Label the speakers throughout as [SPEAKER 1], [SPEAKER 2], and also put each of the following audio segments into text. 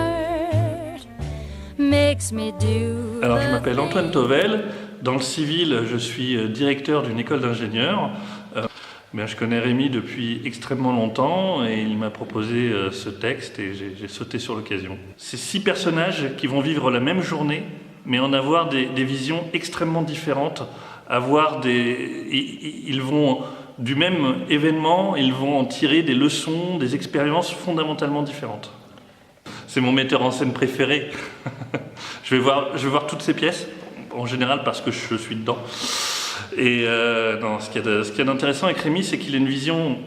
[SPEAKER 1] heart makes me do.
[SPEAKER 2] Alors, je m'appelle Antoine Tovel. Dans le civil, je suis directeur d'une école d'ingénieurs. Je connais Rémi depuis extrêmement longtemps et il m'a proposé ce texte et j'ai sauté sur l'occasion. C'est 6 personnages qui vont vivre la même journée, mais en avoir des visions extrêmement différentes. Ils vont, du même événement, ils vont en tirer des leçons, des expériences fondamentalement différentes. C'est mon metteur en scène préféré. Je vais voir toutes ces pièces, en général parce que je suis dedans. Et ce qu'il y a d'intéressant avec Rémi, c'est qu'il a une vision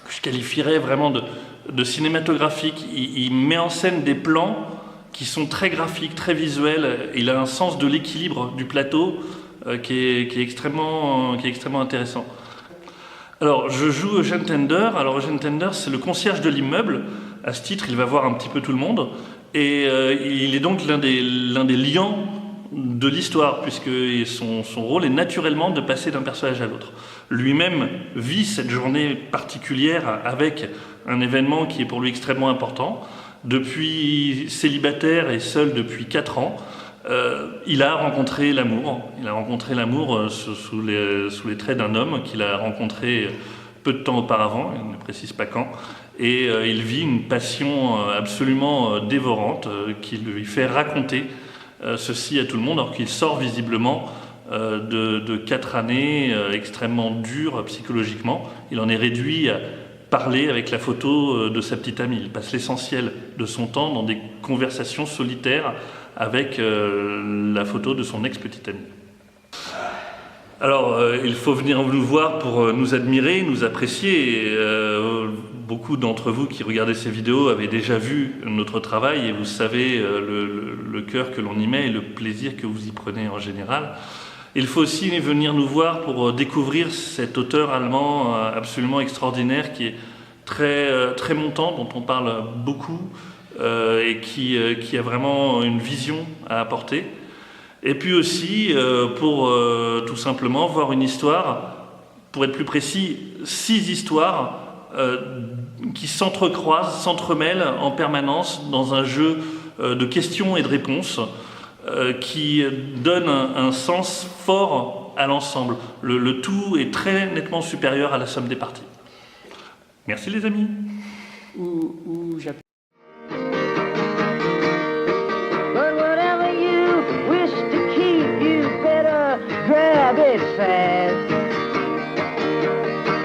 [SPEAKER 2] que je qualifierais vraiment de cinématographique. Il met en scène des plans qui sont très graphiques, très visuels. Il a un sens de l'équilibre du plateau qui est extrêmement intéressant. Alors, je joue Eugène Tender. Alors, Eugène Tender, c'est le concierge de l'immeuble. À ce titre, il va voir un petit peu tout le monde. Et il est donc l'un des liants de l'histoire, puisque son rôle est naturellement de passer d'un personnage à l'autre. Lui-même vit cette journée particulière avec un événement qui est pour lui extrêmement important. Depuis célibataire et seul depuis 4 ans, il a rencontré l'amour. Il a rencontré l'amour sous les traits d'un homme qu'il a rencontré peu de temps auparavant, il ne précise pas quand, et il vit une passion absolument dévorante qui lui fait raconter ceci à tout le monde, alors qu'il sort visiblement de 4 années extrêmement dures psychologiquement. Il en est réduit à parler avec la photo de sa petite amie. Il passe l'essentiel de son temps dans des conversations solitaires avec la photo de son ex-petite amie. Alors, il faut venir nous voir pour nous admirer, nous apprécier. Beaucoup d'entre vous qui regardez ces vidéos avaient déjà vu notre travail et vous savez le cœur que l'on y met et le plaisir que vous y prenez en général. Il faut aussi venir nous voir pour découvrir cet auteur allemand absolument extraordinaire qui est très montant, dont on parle beaucoup et qui a vraiment une vision à apporter. Et puis aussi pour tout simplement voir une histoire, pour être plus précis, 6 histoires qui s'entrecroisent, s'entremêlent en permanence dans un jeu de questions et de réponses qui donne un sens fort à l'ensemble. Le tout est très nettement supérieur à la somme des parties. Merci les amis.
[SPEAKER 3] But whatever you wish to keep, you better grab it fast.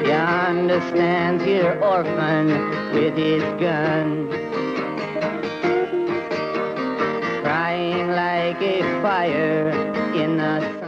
[SPEAKER 3] You understand, your orphan with his gun, crying like a fire in the sun.